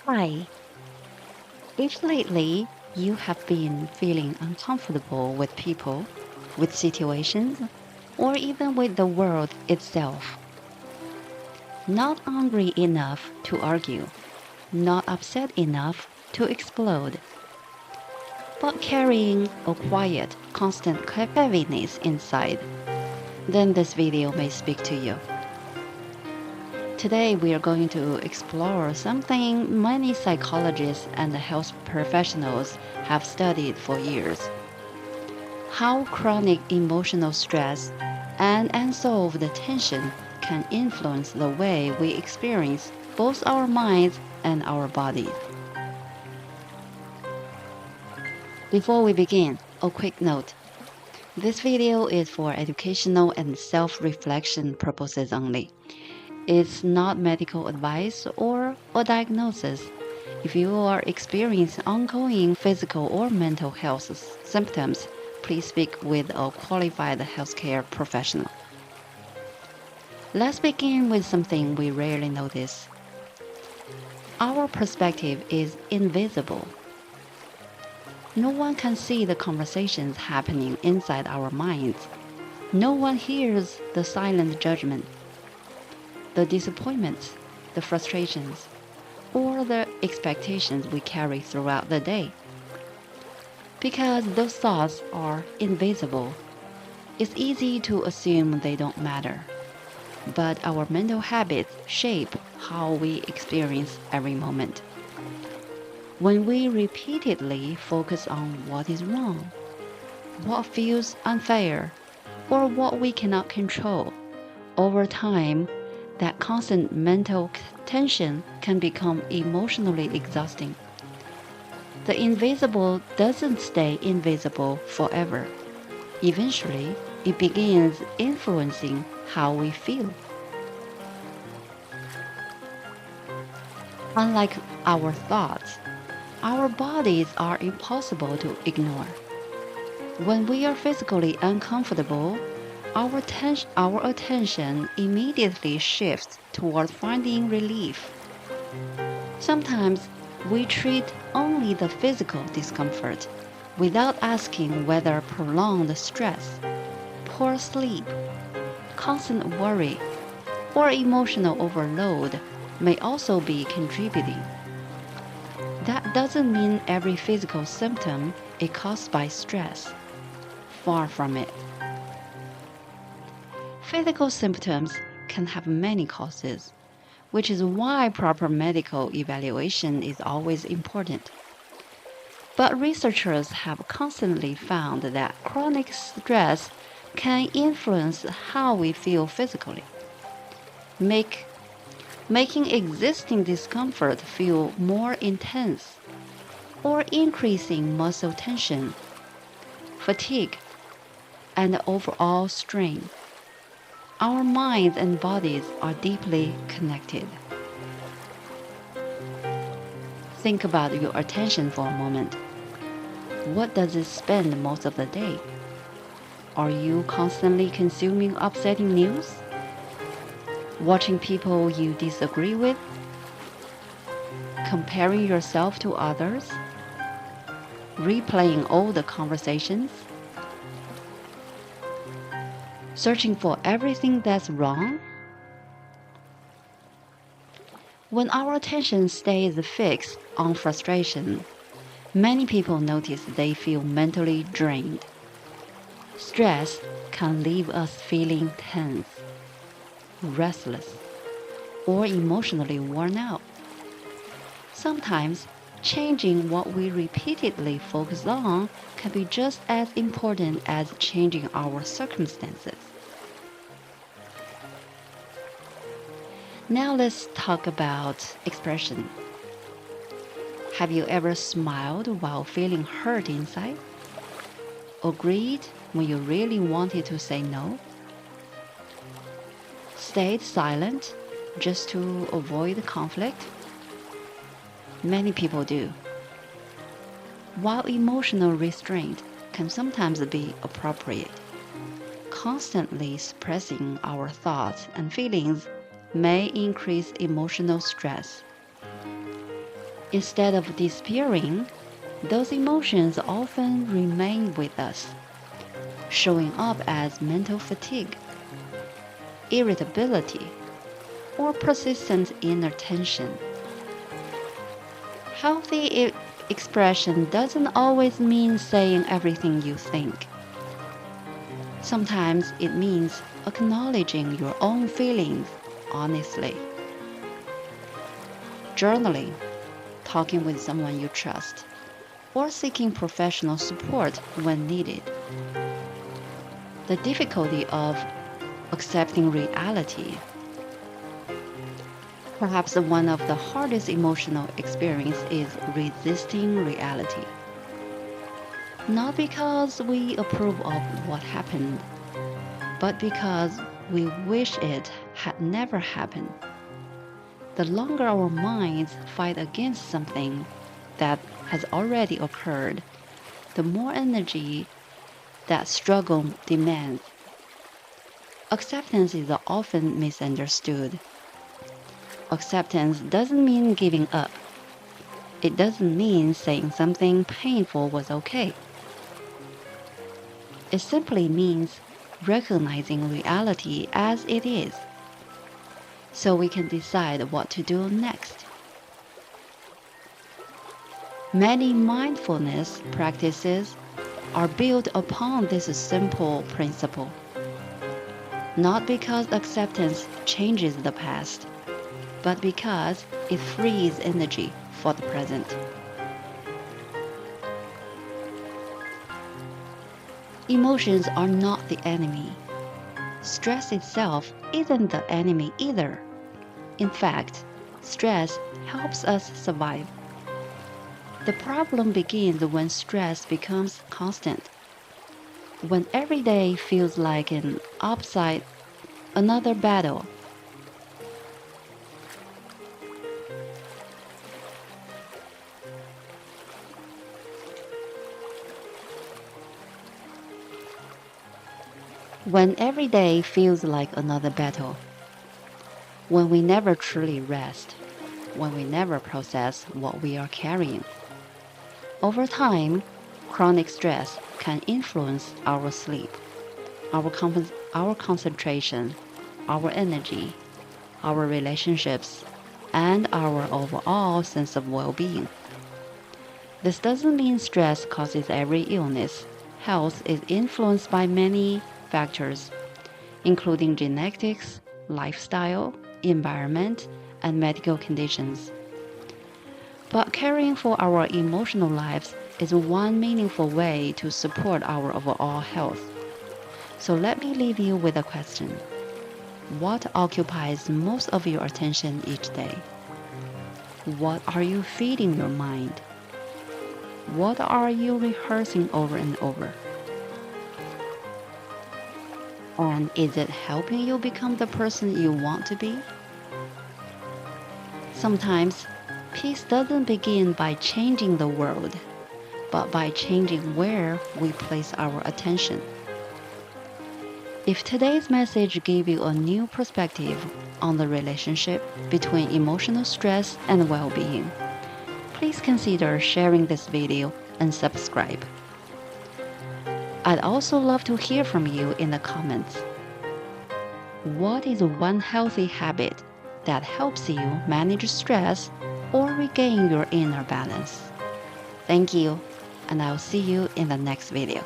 Hi. If lately you have been feeling uncomfortable with people, with situations, or even with the world itself, not angry enough to argue, not upset enough to explode, but carrying a quiet, constant heaviness inside, then this video may speak to you. Today, we are going to explore something many psychologists and health professionals have studied for years: how chronic emotional stress and unsolved tension can influence the way we experience both our minds and our bodies. Before we begin, a quick note. This video is for educational and self-reflection purposes only. It's not medical advice or a diagnosis. If you are experiencing ongoing physical or mental health symptoms, please speak with a qualified healthcare professional. Let's begin with something we rarely notice. Our perspective is invisible. No one can see the conversations happening inside our minds. No one hears the silent judgment, the disappointments, the frustrations, or the expectations we carry throughout the day. Because those thoughts are invisible, it's easy to assume they don't matter. But our mental habits shape how we experience every moment. When we repeatedly focus on what is wrong, what feels unfair, or what we cannot control, over time, that constant mental tension can become emotionally exhausting. The invisible doesn't stay invisible forever. Eventually, it begins influencing how we feel. Unlike our thoughts, our bodies are impossible to ignore. When we are physically uncomfortable, our attention immediately shifts toward finding relief. Sometimes we treat only the physical discomfort without asking whether prolonged stress, poor sleep, constant worry, or emotional overload may also be contributing. That doesn't mean every physical symptom is caused by stress. Far from it. Physical symptoms can have many causes, which is why proper medical evaluation is always important. But researchers have constantly found that chronic stress can influence how we feel physically, making existing discomfort feel more intense, or increasing muscle tension, fatigue, and overall strain. Our minds and bodies are deeply connected. Think about your attention for a moment. What does it spend most of the day? Are you constantly consuming upsetting news? Watching people you disagree with? Comparing yourself to others? Replaying old conversations? Searching for everything that's wrong? When our attention stays fixed on frustration, many people notice they feel mentally drained. Stress can leave us feeling tense, restless, or emotionally worn out. Sometimes, changing what we repeatedly focus on can be just as important as changing our circumstances. Now let's talk about expression. Have you ever smiled while feeling hurt inside? Agreed when you really wanted to say no? Stayed silent just to avoid conflict? Many people do. While emotional restraint can sometimes be appropriate, constantly suppressing our thoughts and feelings may increase emotional stress. Instead of disappearing, those emotions often remain with us, showing up as mental fatigue, irritability, or persistent inner tension. Healthy expression doesn't always mean saying everything you think. Sometimes it means acknowledging your own feelings honestly. Journaling, talking with someone you trust, or seeking professional support when needed. The difficulty of accepting reality. Perhaps one of the hardest emotional experiences is resisting reality. Not because we approve of what happened, but because we wish it had never happened. The longer our minds fight against something that has already occurred, the more energy that struggle demands. Acceptance is often misunderstood. Acceptance doesn't mean giving up. It doesn't mean saying something painful was okay. It simply means recognizing reality as it is, so we can decide what to do next. Many mindfulness practices are built upon this simple principle, not because acceptance changes the past, but because it frees energy for the present. Emotions are not the enemy. Stress itself isn't the enemy either. In fact, stress helps us survive. The problem begins when stress becomes constant, when every day feels like an upside, another battle. When every day feels like another battle, when we never truly rest, when we never process what we are carrying. Over time, chronic stress can influence our sleep, our concentration, our energy, our relationships, and our overall sense of well-being. This doesn't mean stress causes every illness. Health is influenced by many factors, including genetics, lifestyle, environment, and medical conditions. But caring for our emotional lives is one meaningful way to support our overall health. So let me leave you with a question. What occupies most of your attention each day? What are you feeding your mind? What are you rehearsing over and over? And is it helping you become the person you want to be? Sometimes, peace doesn't begin by changing the world, but by changing where we place our attention. If today's message gave you a new perspective on the relationship between emotional stress and well-being, please consider sharing this video and subscribe. I'd also love to hear from you in the comments. What is one healthy habit that helps you manage stress or regain your inner balance? Thank you, and I'll see you in the next video.